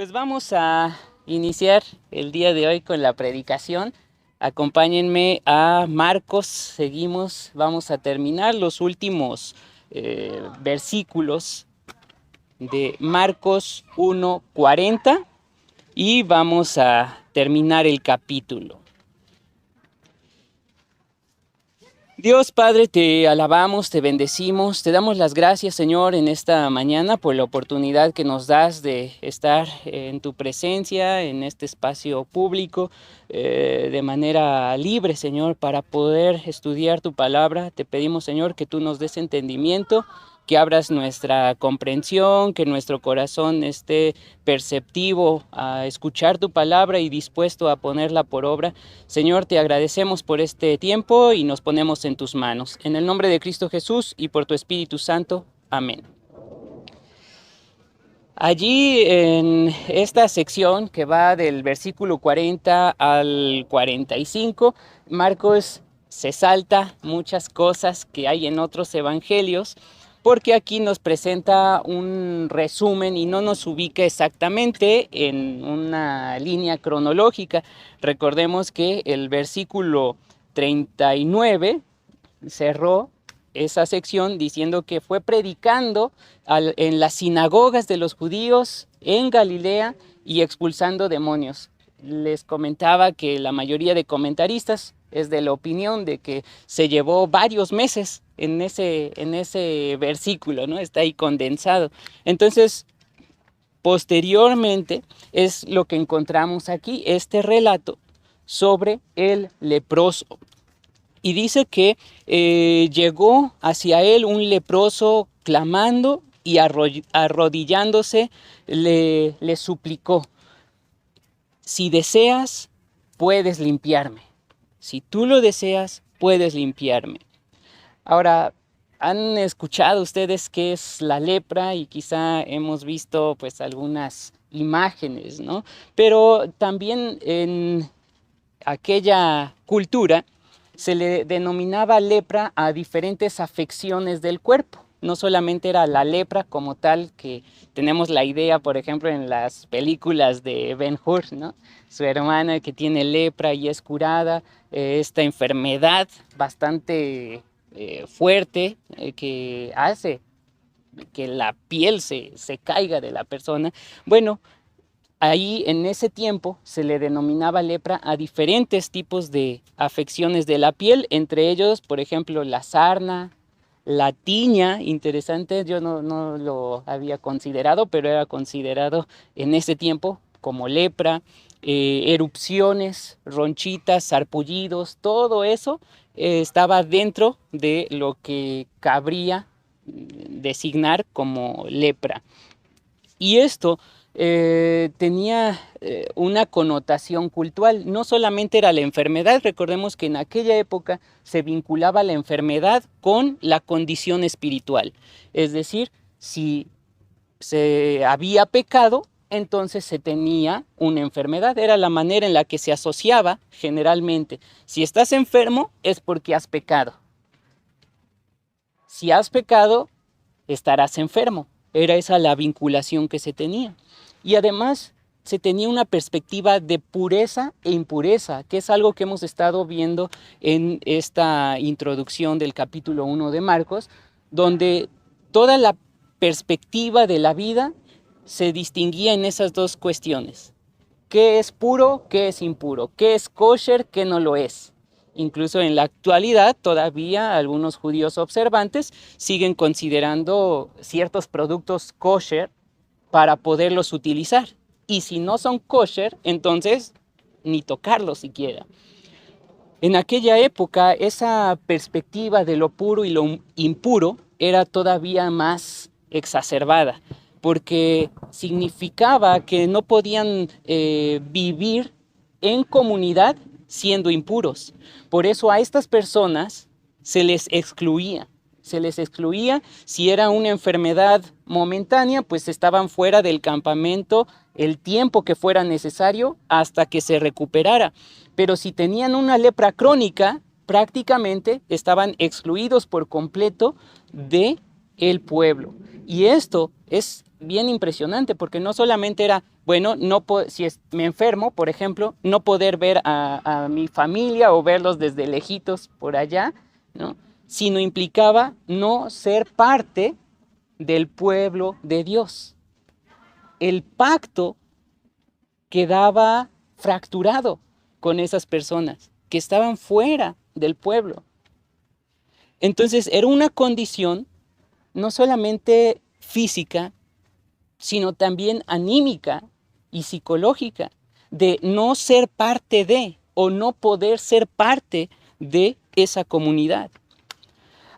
Pues vamos a iniciar el día de hoy con la predicación. Acompáñenme a Marcos, seguimos, vamos a terminar los últimos versículos de Marcos 1:40 y vamos a terminar el capítulo. Dios Padre, te alabamos, te bendecimos, te damos las gracias, Señor, en esta mañana por la oportunidad que nos das de estar en tu presencia, en este espacio público, de manera libre, Señor, para poder estudiar tu palabra. Te pedimos, Señor, que tú nos des entendimiento, que abras nuestra comprensión, que nuestro corazón esté perceptivo a escuchar tu palabra y dispuesto a ponerla por obra. Señor, te agradecemos por este tiempo y nos ponemos en tus manos. En el nombre de Cristo Jesús y por tu Espíritu Santo. Amén. Allí en esta sección que va del versículo 40 al 45, Marcos se salta muchas cosas que hay en otros evangelios, porque aquí nos presenta un resumen y no nos ubica exactamente en una línea cronológica. Recordemos que el versículo 39 cerró esa sección diciendo que fue predicando en las sinagogas de los judíos en Galilea y expulsando demonios. Les comentaba que la mayoría de comentaristas es de la opinión de que se llevó varios meses en ese versículo, ¿no? Está ahí condensado. Entonces, posteriormente es lo que encontramos aquí, este relato sobre el leproso. Y dice que llegó hacia él un leproso clamando y arrodillándose le suplicó: si deseas, puedes limpiarme. Si tú lo deseas, puedes limpiarme. Ahora, han escuchado ustedes qué es la lepra y quizá hemos visto pues algunas imágenes, ¿no? Pero también en aquella cultura se le denominaba lepra a diferentes afecciones del cuerpo. No solamente era la lepra como tal, que tenemos la idea, por ejemplo, en las películas de Ben-Hur, ¿no? Su hermana que tiene lepra y es curada, esta enfermedad bastante fuerte que hace que la piel se caiga de la persona. Bueno, ahí en ese tiempo se le denominaba lepra a diferentes tipos de afecciones de la piel, entre ellos, por ejemplo, la sarna, la tiña, interesante, yo no lo había considerado, pero era considerado en ese tiempo como lepra, erupciones, ronchitas, sarpullidos, todo eso estaba dentro de lo que cabría designar como lepra. Y esto tenía una connotación cultural, no solamente era la enfermedad, recordemos que en aquella época se vinculaba la enfermedad con la condición espiritual, es decir, si se había pecado, entonces se tenía una enfermedad, era la manera en la que se asociaba generalmente. Si estás enfermo es porque has pecado, si has pecado estarás enfermo, era esa la vinculación que se tenía. Y además se tenía una perspectiva de pureza e impureza, que es algo que hemos estado viendo en esta introducción del capítulo 1 de Marcos, donde toda la perspectiva de la vida se distinguía en esas dos cuestiones: qué es puro, qué es impuro, qué es kosher, qué no lo es. Incluso en la actualidad todavía algunos judíos observantes siguen considerando ciertos productos kosher para poderlos utilizar. Y si no son kosher, entonces ni tocarlos siquiera. En aquella época esa perspectiva de lo puro y lo impuro era todavía más exacerbada, porque significaba que no podían vivir en comunidad siendo impuros. Por eso a estas personas se les excluía. Se les excluía. Si era una enfermedad momentánea, pues estaban fuera del campamento el tiempo que fuera necesario hasta que se recuperara. Pero si tenían una lepra crónica, prácticamente estaban excluidos por completo del pueblo. Y esto es bien impresionante, porque no solamente era, bueno, si me enfermo, por ejemplo, no poder ver a mi familia o verlos desde lejitos por allá, ¿no? Sino implicaba no ser parte del pueblo de Dios. El pacto quedaba fracturado con esas personas que estaban fuera del pueblo. Entonces era una condición no solamente física, sino también anímica y psicológica, de no ser parte de o no poder ser parte de esa comunidad.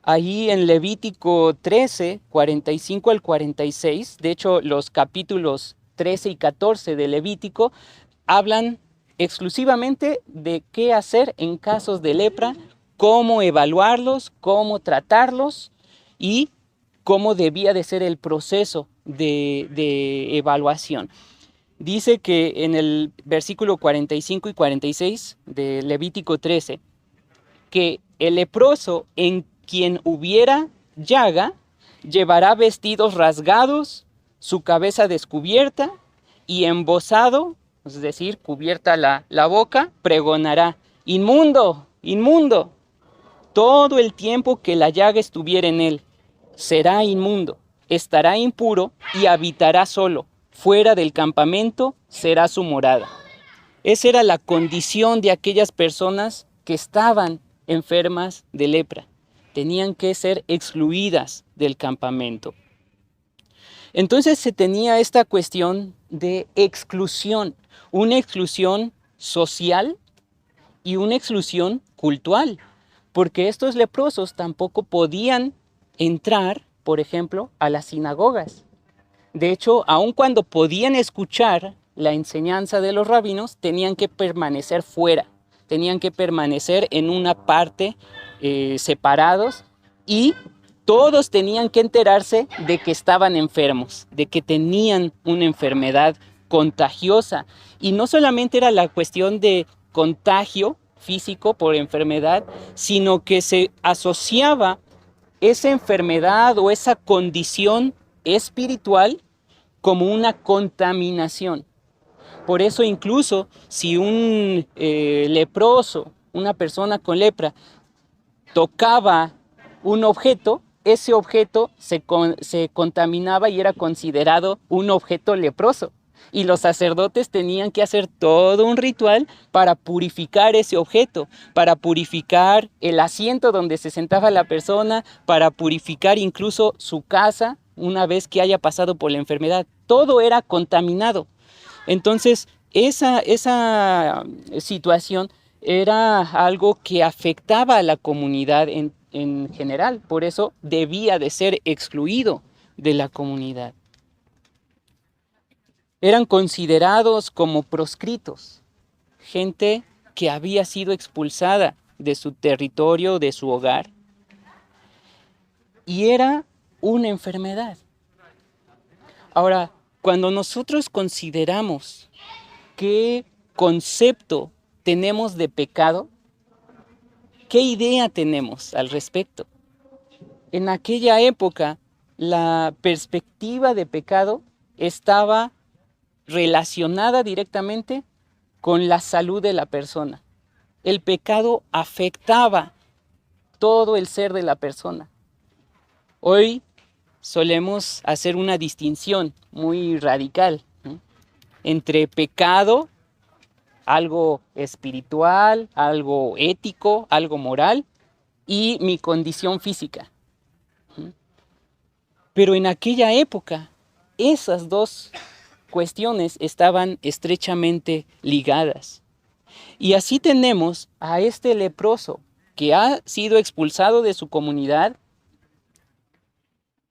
Ahí en Levítico 13, 45 al 46, de hecho los capítulos 13 y 14 de Levítico hablan exclusivamente de qué hacer en casos de lepra, cómo evaluarlos, cómo tratarlos y cómo debía de ser el proceso de evaluación. Dice que en el versículo 45 y 46 de Levítico 13, que el leproso en quien hubiera llaga llevará vestidos rasgados, su cabeza descubierta y embozado, es decir, cubierta la boca, pregonará: inmundo, inmundo, todo el tiempo que la llaga estuviera en él, será inmundo, estará impuro y habitará solo, fuera del campamento será su morada. Esa era la condición de aquellas personas que estaban enfermas de lepra. Tenían que ser excluidas del campamento. Entonces se tenía esta cuestión de exclusión, una exclusión social y una exclusión cultural, porque estos leprosos tampoco podían entrar, por ejemplo, a las sinagogas. De hecho, aun cuando podían escuchar la enseñanza de los rabinos, tenían que permanecer fuera, tenían que permanecer en una parte separados, y todos tenían que enterarse de que estaban enfermos, de que tenían una enfermedad contagiosa. Y no solamente era la cuestión de contagio físico por enfermedad, sino que se asociaba esa enfermedad o esa condición espiritual como una contaminación. Por eso incluso si un leproso, una persona con lepra, tocaba un objeto, ese objeto se contaminaba y era considerado un objeto leproso. Y los sacerdotes tenían que hacer todo un ritual para purificar ese objeto, para purificar el asiento donde se sentaba la persona, para purificar incluso su casa una vez que haya pasado por la enfermedad. Todo era contaminado. Entonces, esa situación era algo que afectaba a la comunidad en general. Por eso debía de ser excluido de la comunidad. Eran considerados como proscritos, gente que había sido expulsada de su territorio, de su hogar. Y era una enfermedad. Ahora, cuando nosotros consideramos qué concepto tenemos de pecado, ¿qué idea tenemos al respecto? En aquella época, la perspectiva de pecado estaba relacionada directamente con la salud de la persona. El pecado afectaba todo el ser de la persona. Hoy solemos hacer una distinción muy radical, ¿no?, entre pecado, algo espiritual, algo ético, algo moral, y mi condición física. Pero en aquella época, esas dos cuestiones estaban estrechamente ligadas. Y así tenemos a este leproso que ha sido expulsado de su comunidad,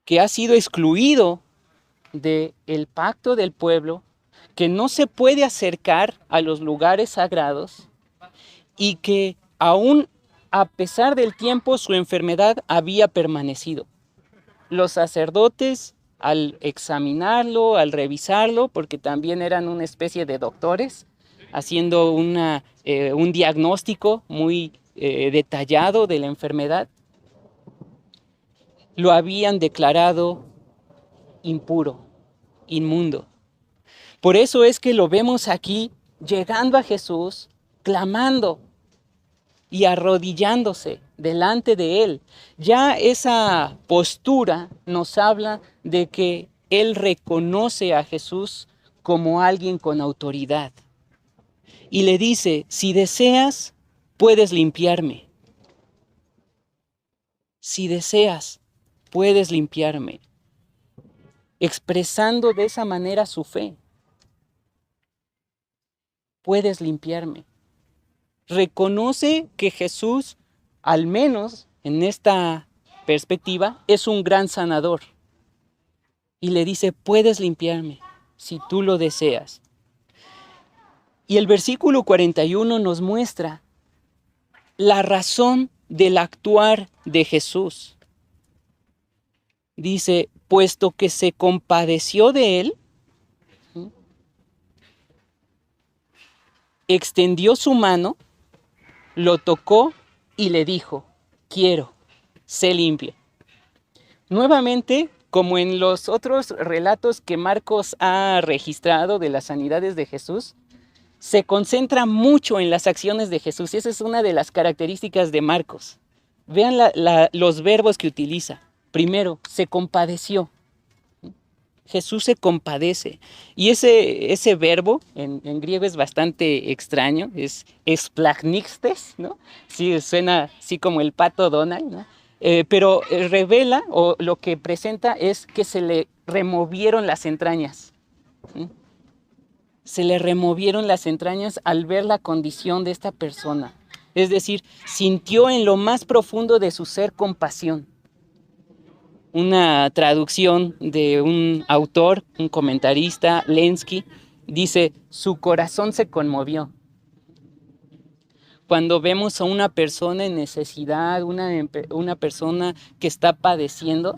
que ha sido excluido del pacto del pueblo, que no se puede acercar a los lugares sagrados y que aún a pesar del tiempo su enfermedad había permanecido. Los sacerdotes, al examinarlo, al revisarlo, porque también eran una especie de doctores, haciendo un diagnóstico muy detallado de la enfermedad, lo habían declarado impuro, inmundo. Por eso es que lo vemos aquí llegando a Jesús, clamando y arrodillándose delante de Él. Ya esa postura nos habla de que Él reconoce a Jesús como alguien con autoridad. Y le dice, si deseas, puedes limpiarme. Si deseas, puedes limpiarme. Expresando de esa manera su fe. Puedes limpiarme. Reconoce que Jesús, al menos en esta perspectiva, es un gran sanador. Y le dice, puedes limpiarme si tú lo deseas. Y el versículo 41 nos muestra la razón del actuar de Jesús. Dice, puesto que se compadeció de él, extendió su mano, lo tocó y le dijo, quiero, sé limpio. Nuevamente, como en los otros relatos que Marcos ha registrado de las sanidades de Jesús, se concentra mucho en las acciones de Jesús y esa es una de las características de Marcos. Vean los verbos que utiliza. Primero, se compadeció. Jesús se compadece. Y ese verbo en griego es bastante extraño, es esplagnistes, ¿no? Sí, suena así como el pato Donald, ¿no? Pero revela, o lo que presenta es que se le removieron las entrañas. ¿Sí? Se le removieron las entrañas al ver la condición de esta persona. Es decir, sintió en lo más profundo de su ser compasión. Una traducción de un autor, un comentarista, Lenski, dice, su corazón se conmovió. Cuando vemos a una persona en necesidad, una persona que está padeciendo,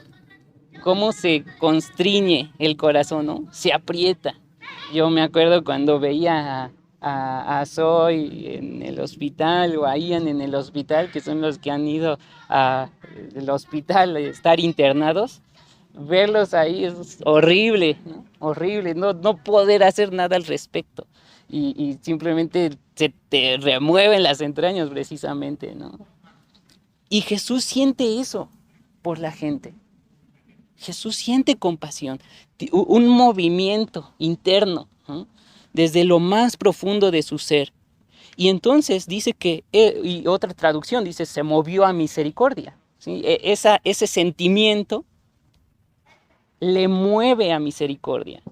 cómo se constriñe el corazón, ¿no? Se aprieta. Yo me acuerdo cuando veía a Zoe en el hospital o a Ian en el hospital, que son los que han ido al hospital a estar internados, verlos ahí es horrible, ¿no? Horrible, no poder hacer nada al respecto. Y simplemente se te remueven las entrañas precisamente, ¿no? Y Jesús siente eso por la gente. Jesús siente compasión, un movimiento interno, ¿no? Desde lo más profundo de su ser. Y entonces dice que, y otra traducción dice, se movió a misericordia. ¿Sí? Ese sentimiento le mueve a misericordia.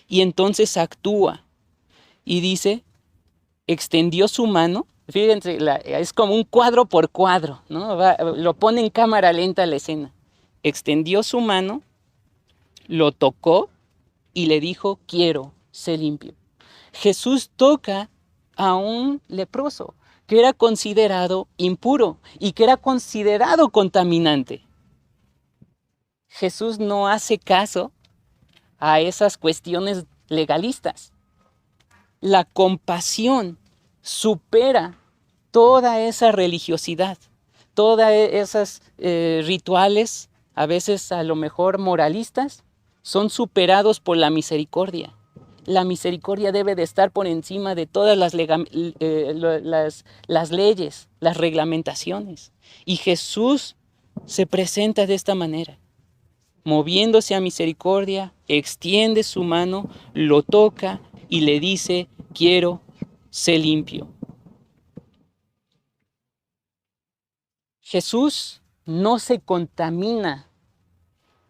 Y entonces actúa y dice, extendió su mano. Fíjense, es como un cuadro por cuadro, ¿no? Lo pone en cámara lenta la escena. Extendió su mano, lo tocó y le dijo, quiero, sé limpio. Jesús toca a un leproso que era considerado impuro y que era considerado contaminante. Jesús no hace caso a esas cuestiones legalistas. La compasión supera toda esa religiosidad, todas esas rituales, a veces a lo mejor moralistas, son superados por la misericordia. La misericordia debe de estar por encima de todas las leyes, las reglamentaciones. Y Jesús se presenta de esta manera, moviéndose a misericordia, extiende su mano, lo toca y le dice, quiero, sé limpio. Jesús no se contamina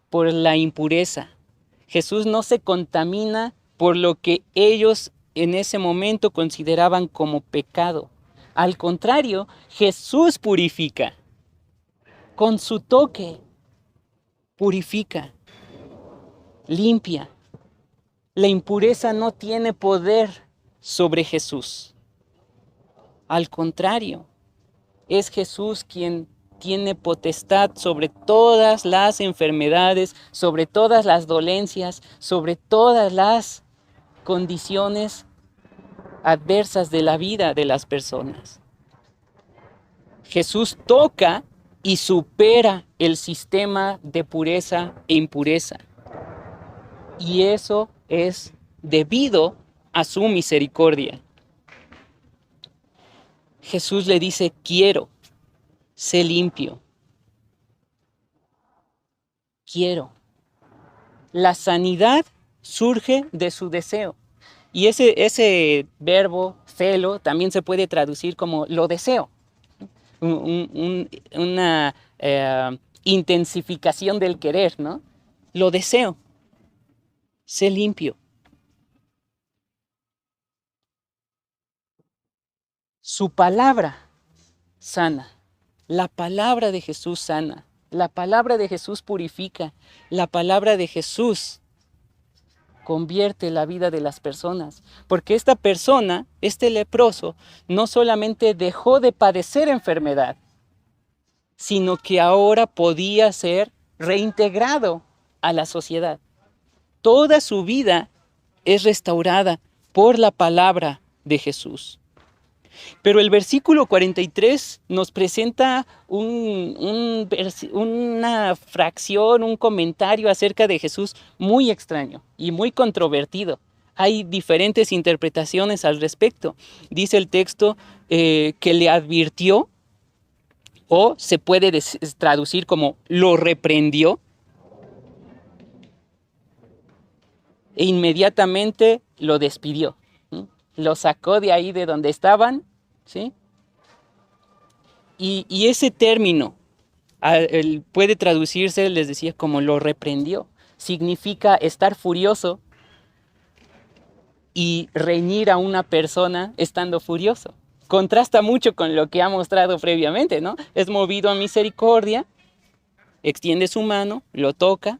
por la impureza. Jesús no se contamina por lo que ellos en ese momento consideraban como pecado. Al contrario, Jesús purifica. Con su toque, purifica, limpia. La impureza no tiene poder sobre Jesús. Al contrario, es Jesús quien tiene potestad sobre todas las enfermedades, sobre todas las dolencias, sobre todas las condiciones adversas de la vida de las personas. Jesús toca y supera el sistema de pureza e impureza. y eso es debido a su misericordia. Jesús le dice, quiero, sé limpio. Quiero. La sanidad surge de su deseo. Y ese verbo, celo, también se puede traducir como lo deseo. Una intensificación del querer, ¿no? Lo deseo. Sé limpio. Su palabra sana. La palabra de Jesús sana. La palabra de Jesús purifica. La palabra de Jesús convierte la vida de las personas. Porque esta persona, este leproso, no solamente dejó de padecer enfermedad, sino que ahora podía ser reintegrado a la sociedad. Toda su vida es restaurada por la palabra de Jesús. Pero el versículo 43 nos presenta una fracción, un comentario acerca de Jesús muy extraño y muy controvertido. Hay diferentes interpretaciones al respecto. Dice el texto que le advirtió, o se puede traducir como lo reprendió, e inmediatamente lo despidió. ¿Sí? Lo sacó de ahí de donde estaban, ¿sí? Y ese término puede traducirse, les decía, como lo reprendió. Significa estar furioso y reñir a una persona estando furioso. Contrasta mucho con lo que ha mostrado previamente, ¿no? Es movido a misericordia, extiende su mano, lo toca,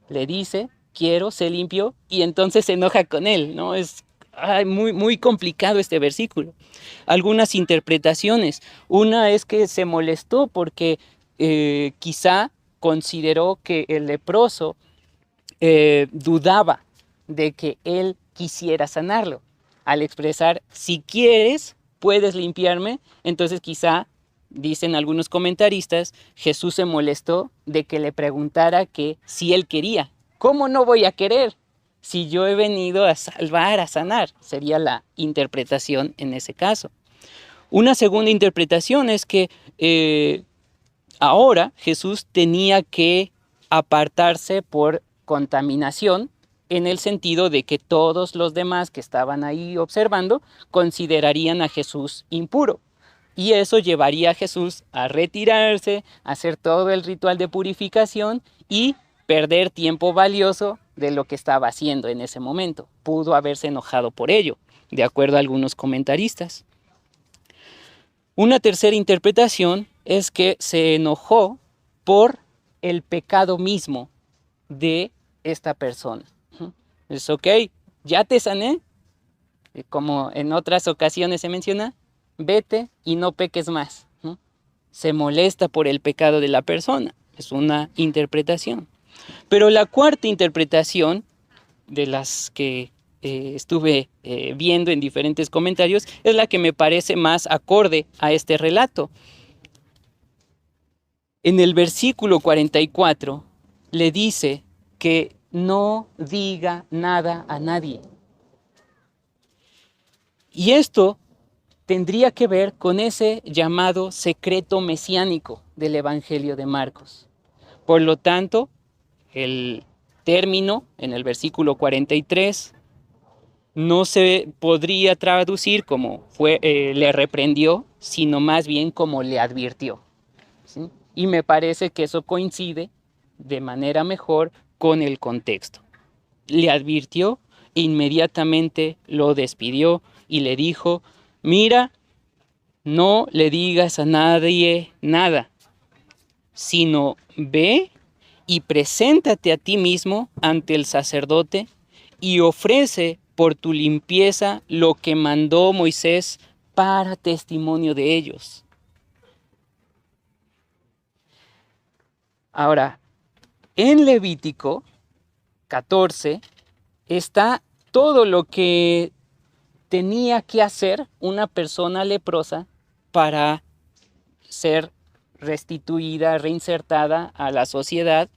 le dice, quiero, sé limpio, y entonces se enoja con él, ¿no? Es muy, muy complicado este versículo. Algunas interpretaciones. Una es que se molestó porque quizá consideró que el leproso dudaba de que él quisiera sanarlo. Al expresar, si quieres, puedes limpiarme, entonces quizá, dicen algunos comentaristas, Jesús se molestó de que le preguntara que si él quería. ¿Cómo no voy a querer? Si yo he venido a salvar, a sanar, sería la interpretación en ese caso. Una segunda interpretación es que ahora Jesús tenía que apartarse por contaminación, en el sentido de que todos los demás que estaban ahí observando considerarían a Jesús impuro. Y eso llevaría a Jesús a retirarse, a hacer todo el ritual de purificación y perder tiempo valioso de lo que estaba haciendo en ese momento. Pudo haberse enojado por ello, de acuerdo a algunos comentaristas. Una tercera interpretación es que se enojó por el pecado mismo de esta persona. Es ok, ya te sané, como en otras ocasiones se menciona, vete y no peques más. Se molesta por el pecado de la persona, es una interpretación. Pero la cuarta interpretación, de las que estuve viendo en diferentes comentarios, es la que me parece más acorde a este relato. En el versículo 44 le dice que no diga nada a nadie. Y esto tendría que ver con ese llamado secreto mesiánico del Evangelio de Marcos. Por lo tanto, el término en el versículo 43 no se podría traducir como le reprendió, sino más bien como le advirtió. ¿Sí? Y me parece que eso coincide de manera mejor con el contexto. Le advirtió, inmediatamente lo despidió y le dijo, mira, no le digas a nadie nada, sino ve y preséntate a ti mismo ante el sacerdote y ofrece por tu limpieza lo que mandó Moisés para testimonio de ellos. Ahora, en Levítico 14 está todo lo que tenía que hacer una persona leprosa para ser restituida, reinsertada a la sociedad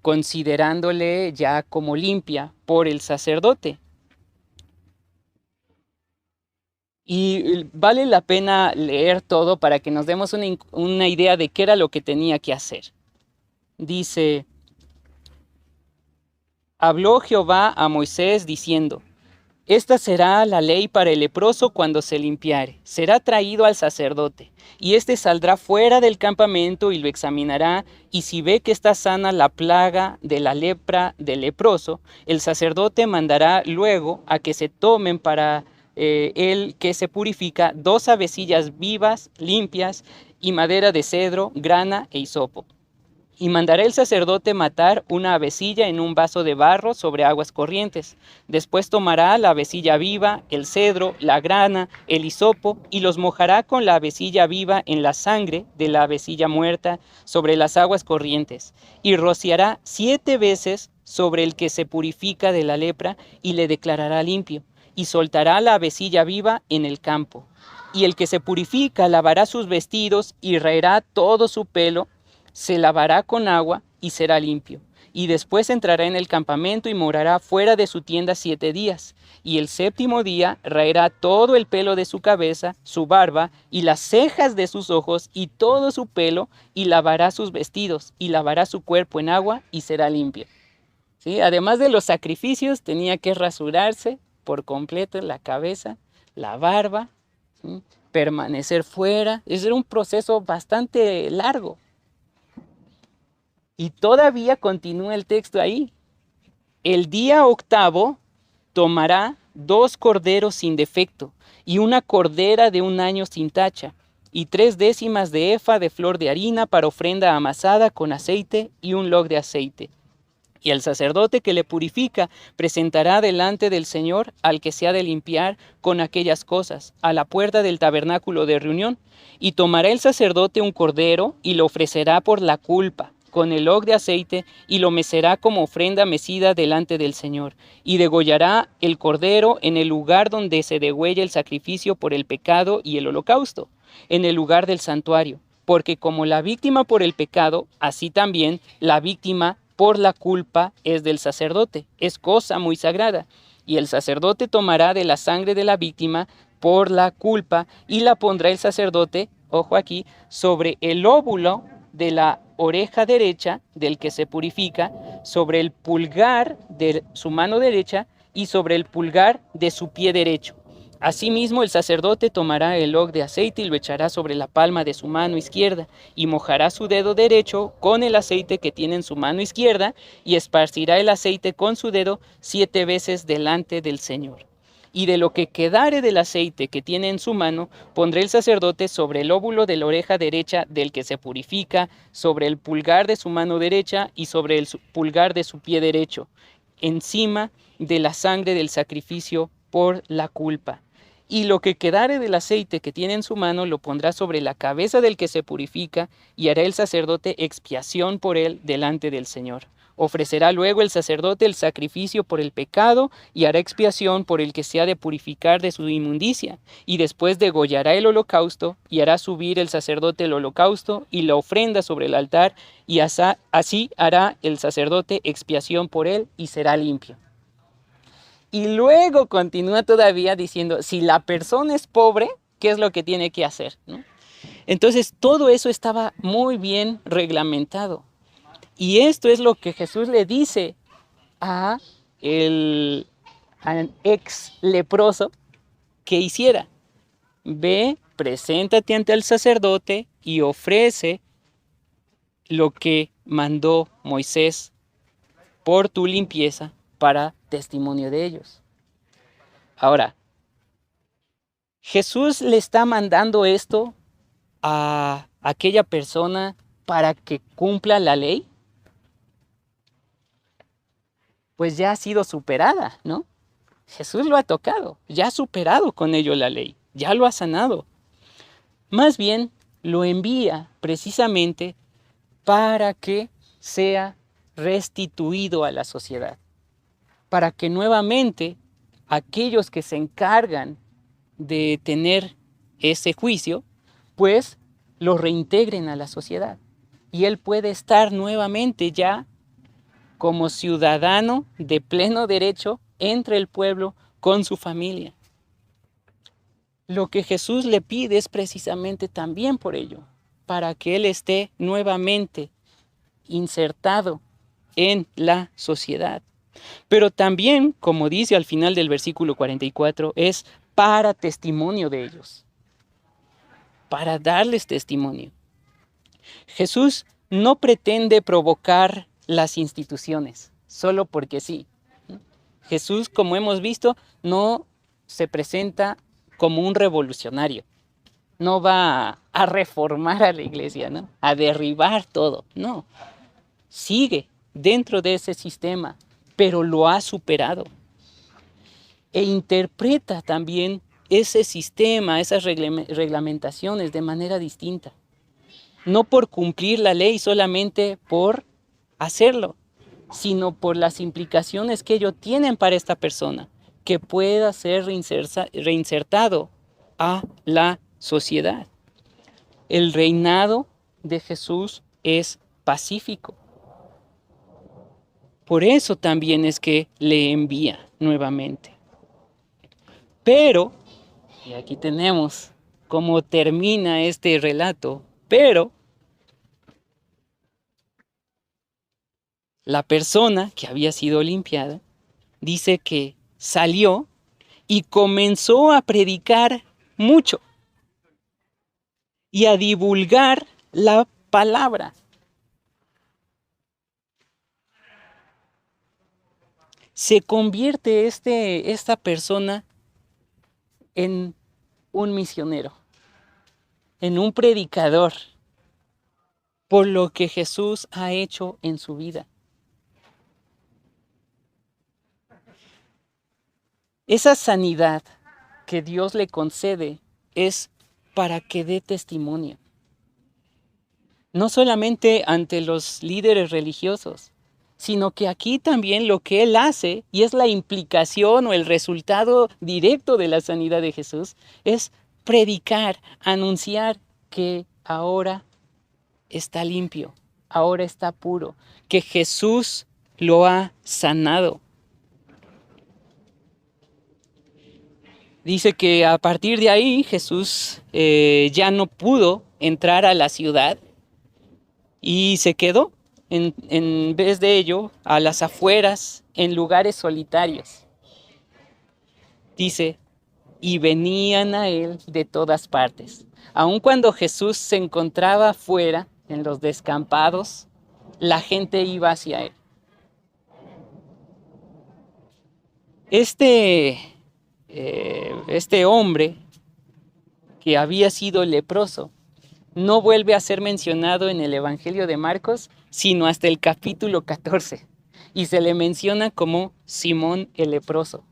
considerándole ya como limpia por el sacerdote. Y vale la pena leer todo para que nos demos una idea de qué era lo que tenía que hacer. Dice, habló Jehová a Moisés diciendo, esta será la ley para el leproso cuando se limpiare. Será traído al sacerdote, y éste saldrá fuera del campamento y lo examinará, y si ve que está sana la plaga de la lepra del leproso, el sacerdote mandará luego a que se tomen para él que se purifica 2 avecillas vivas, limpias, y madera de cedro, grana e hisopo. Y mandará el sacerdote matar una avecilla en un vaso de barro sobre aguas corrientes. Después tomará la avecilla viva, el cedro, la grana, el hisopo, y los mojará con la avecilla viva en la sangre de la avecilla muerta sobre las aguas corrientes. Y rociará 7 veces sobre el que se purifica de la lepra, y le declarará limpio. Y soltará la avecilla viva en el campo. Y el que se purifica lavará sus vestidos y raerá todo su pelo, se lavará con agua y será limpio. Y después entrará en el campamento y morará fuera de su tienda 7 días. Y el 7º día raerá todo el pelo de su cabeza, su barba y las cejas de sus ojos y todo su pelo, y lavará sus vestidos y lavará su cuerpo en agua y será limpio. ¿Sí? Además de los sacrificios, tenía que rasurarse por completo la cabeza, la barba, ¿sí? Permanecer fuera. Ese era un proceso bastante largo. Y todavía continúa el texto ahí. El día 8º tomará 2 corderos sin defecto y una cordera de 1 año sin tacha, y 3 décimas de efa de flor de harina para ofrenda amasada con aceite y un log de aceite. Y el sacerdote que le purifica presentará delante del Señor al que se ha de limpiar con aquellas cosas, a la puerta del tabernáculo de reunión. Y tomará el sacerdote un cordero y lo ofrecerá por la culpa, con el log de aceite, y lo mecerá como ofrenda mecida delante del Señor. Y degollará el cordero en el lugar donde se degüella el sacrificio por el pecado y el holocausto, en el lugar del santuario. Porque como la víctima por el pecado, así también la víctima por la culpa es del sacerdote, es cosa muy sagrada. Y el sacerdote tomará de la sangre de la víctima por la culpa y la pondrá el sacerdote, ojo aquí, sobre el lóbulo de la oreja derecha del que se purifica, sobre el pulgar de su mano derecha y sobre el pulgar de su pie derecho. Asimismo, el sacerdote tomará el log de aceite y lo echará sobre la palma de su mano izquierda, y mojará su dedo derecho con el aceite que tiene en su mano izquierda, y esparcirá el aceite con su dedo 7 veces delante del Señor. Y de lo que quedare del aceite que tiene en su mano, pondrá el sacerdote sobre el óvulo de la oreja derecha del que se purifica, sobre el pulgar de su mano derecha y sobre el pulgar de su pie derecho, encima de la sangre del sacrificio por la culpa. Y lo que quedare del aceite que tiene en su mano lo pondrá sobre la cabeza del que se purifica, y hará el sacerdote expiación por él delante del Señor. Ofrecerá luego el sacerdote el sacrificio por el pecado, y hará expiación por el que se ha de purificar de su inmundicia. Y después degollará el holocausto, y hará subir el sacerdote el holocausto y la ofrenda sobre el altar, y así hará el sacerdote expiación por él, y será limpio. Y luego continúa todavía diciendo, si la persona es pobre, ¿qué es lo que tiene que hacer? ¿No? Entonces, todo eso estaba muy bien reglamentado. Y esto es lo que Jesús le dice al ex leproso que hiciera. Ve, preséntate ante el sacerdote y ofrece lo que mandó Moisés por tu limpieza para testimonio de ellos. Ahora, Jesús le está mandando esto a aquella persona para que cumpla la ley. Pues ya ha sido superada, ¿no? Jesús lo ha tocado, ya ha superado con ello la ley, ya lo ha sanado. Más bien, lo envía precisamente para que sea restituido a la sociedad, para que nuevamente aquellos que se encargan de tener ese juicio, pues lo reintegren a la sociedad. Y él puede estar nuevamente ya como ciudadano de pleno derecho entre el pueblo con su familia. Lo que Jesús le pide es precisamente también por ello, para que él esté nuevamente insertado en la sociedad. Pero también, como dice al final del versículo 44, es para testimonio de ellos, para darles testimonio. Jesús no pretende provocar las instituciones, solo porque sí. Jesús, como hemos visto, no se presenta como un revolucionario. No va a reformar a la iglesia, ¿no? A derribar todo, no. Sigue dentro de ese sistema, pero lo ha superado. E interpreta también ese sistema, esas reglamentaciones de manera distinta. No por cumplir la ley solamente por hacerlo, sino por las implicaciones que ello tienen para esta persona, que pueda ser reinsertado a la sociedad. El reinado de Jesús es pacífico. Por eso también es que le envía nuevamente. Pero, y aquí tenemos cómo termina este relato, pero la persona que había sido limpiada dice que salió y comenzó a predicar mucho y a divulgar la palabra. Se convierte esta persona en un misionero, en un predicador, por lo que Jesús ha hecho en su vida. Esa sanidad que Dios le concede es para que dé testimonio. No solamente ante los líderes religiosos, sino que aquí también lo que Él hace, y es la implicación o el resultado directo de la sanidad de Jesús, es predicar, anunciar que ahora está limpio, ahora está puro, que Jesús lo ha sanado. Dice que a partir de ahí Jesús ya no pudo entrar a la ciudad y se quedó en vez de ello a las afueras, en lugares solitarios. Dice, y venían a él de todas partes. Aun cuando Jesús se encontraba afuera, en los descampados, la gente iba hacia él. Este hombre que había sido leproso no vuelve a ser mencionado en el Evangelio de Marcos, sino hasta el capítulo 14, y se le menciona como Simón el leproso,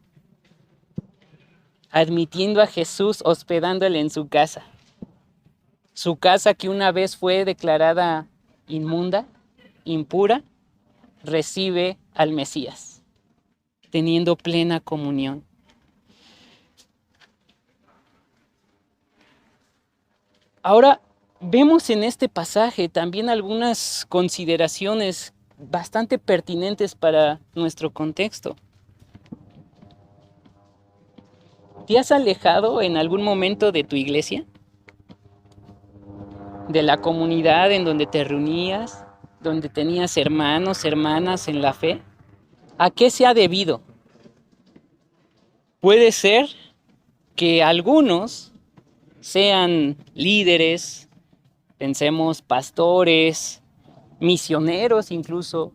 admitiendo a Jesús hospedándole en su casa. Su casa que una vez fue declarada inmunda, impura, recibe al Mesías, teniendo plena comunión. Ahora, vemos en este pasaje también algunas consideraciones bastante pertinentes para nuestro contexto. ¿Te has alejado en algún momento de tu iglesia? ¿De la comunidad en donde te reunías? ¿Donde tenías hermanos, hermanas en la fe? ¿A qué se ha debido? Puede ser que algunos sean líderes, pensemos pastores, misioneros incluso,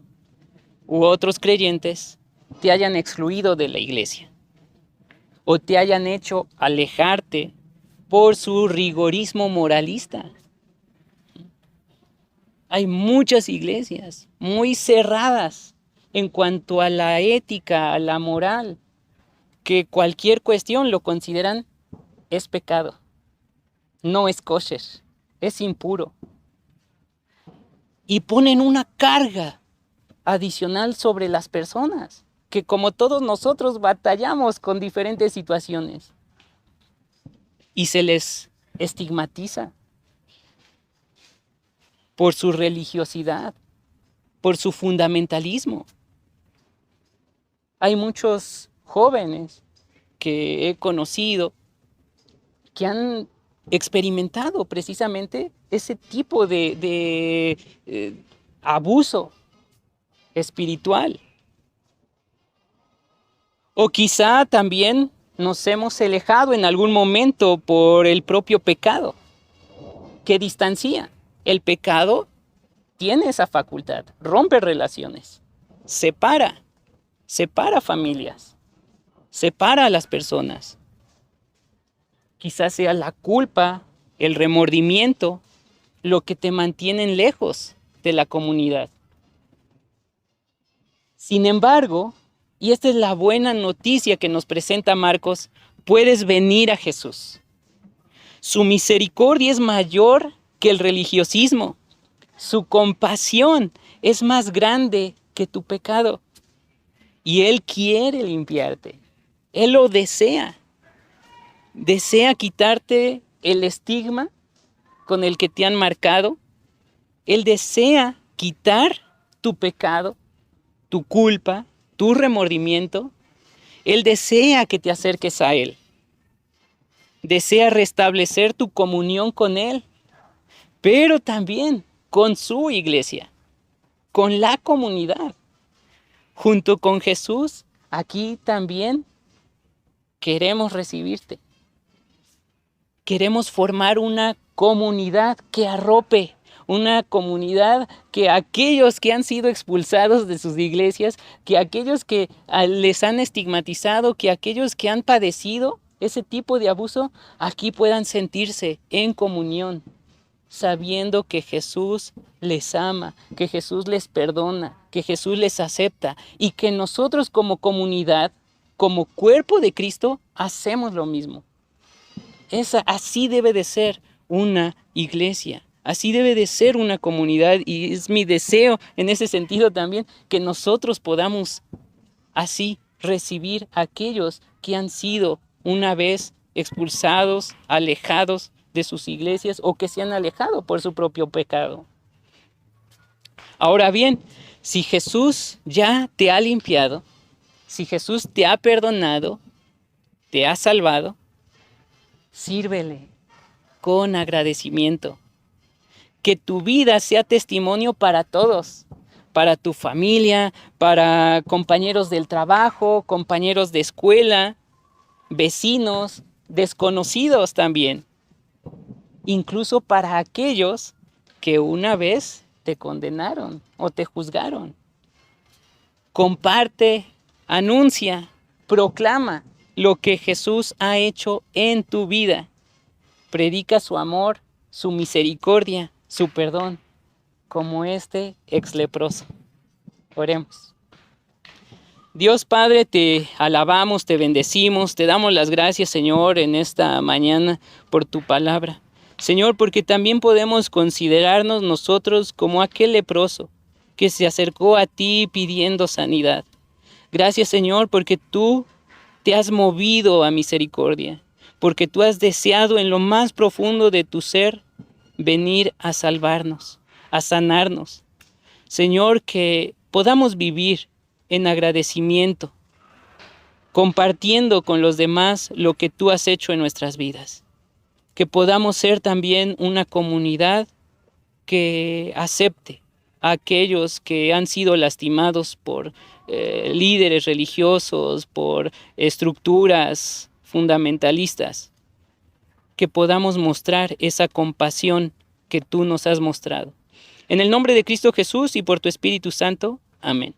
u otros creyentes, te hayan excluido de la iglesia o te hayan hecho alejarte por su rigorismo moralista. Hay muchas iglesias muy cerradas en cuanto a la ética, a la moral, que cualquier cuestión lo consideran es pecado, no es kosher, es impuro. Y ponen una carga adicional sobre las personas, que como todos nosotros batallamos con diferentes situaciones. Y se les estigmatiza por su religiosidad, por su fundamentalismo. Hay muchos jóvenes que he conocido que han experimentado precisamente ese tipo de abuso espiritual. O quizá también nos hemos alejado en algún momento por el propio pecado, que distancia. El pecado tiene esa facultad, rompe relaciones, separa familias, separa a las personas. Quizás sea la culpa, el remordimiento, lo que te mantienen lejos de la comunidad. Sin embargo, y esta es la buena noticia que nos presenta Marcos, puedes venir a Jesús. Su misericordia es mayor que el religiosismo. Su compasión es más grande que tu pecado. Y Él quiere limpiarte. Él lo desea. Desea quitarte el estigma con el que te han marcado. Él desea quitar tu pecado, tu culpa, tu remordimiento. Él desea que te acerques a Él. Desea restablecer tu comunión con Él, pero también con su iglesia, con la comunidad. Junto con Jesús, aquí también queremos recibirte. Queremos formar una comunidad que arrope, una comunidad que aquellos que han sido expulsados de sus iglesias, que aquellos que les han estigmatizado, que aquellos que han padecido ese tipo de abuso, aquí puedan sentirse en comunión, sabiendo que Jesús les ama, que Jesús les perdona, que Jesús les acepta y que nosotros como comunidad, como cuerpo de Cristo, hacemos lo mismo. Así debe de ser una iglesia, así debe de ser una comunidad, y es mi deseo en ese sentido también que nosotros podamos así recibir a aquellos que han sido una vez expulsados, alejados de sus iglesias o que se han alejado por su propio pecado. Ahora bien, si Jesús ya te ha limpiado, si Jesús te ha perdonado, te ha salvado, sírvele con agradecimiento. Que tu vida sea testimonio para todos, para tu familia, para compañeros del trabajo, compañeros de escuela, vecinos, desconocidos también. Incluso para aquellos que una vez te condenaron o te juzgaron. Comparte, anuncia, proclama lo que Jesús ha hecho en tu vida. Predica su amor, su misericordia, su perdón, como este ex leproso. Oremos. Dios Padre, te alabamos, te bendecimos, te damos las gracias, Señor, en esta mañana por tu palabra. Señor, porque también podemos considerarnos nosotros como aquel leproso que se acercó a ti pidiendo sanidad. Gracias, Señor, porque tú te has movido a misericordia, porque tú has deseado en lo más profundo de tu ser venir a salvarnos, a sanarnos. Señor, que podamos vivir en agradecimiento, compartiendo con los demás lo que tú has hecho en nuestras vidas. Que podamos ser también una comunidad que acepte a aquellos que han sido lastimados por líderes religiosos, por estructuras fundamentalistas. Que podamos mostrar esa compasión que tú nos has mostrado. En el nombre de Cristo Jesús y por tu Espíritu Santo. Amén.